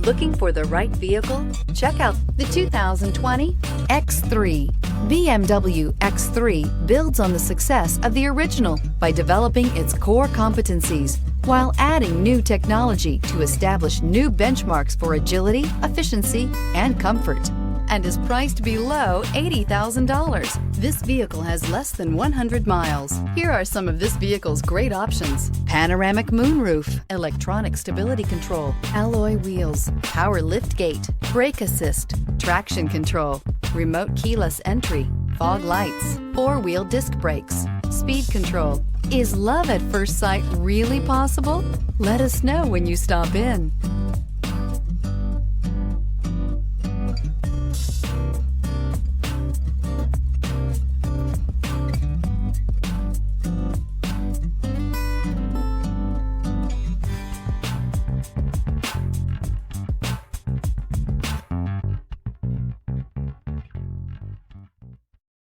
Looking for the right vehicle? Check out the 2020 X3. BMW X3 builds on the success of the original by developing its core competencies while adding new technology to establish new benchmarks for agility, efficiency, and comfort, and is priced below $80,000. This vehicle has less than 100 miles. Here are some of this vehicle's great options: panoramic moonroof, electronic stability control, alloy wheels, power liftgate, brake assist, traction control, remote keyless entry, fog lights, four-wheel disc brakes, speed control. Is love at first sight really possible? Let us know when you stop in.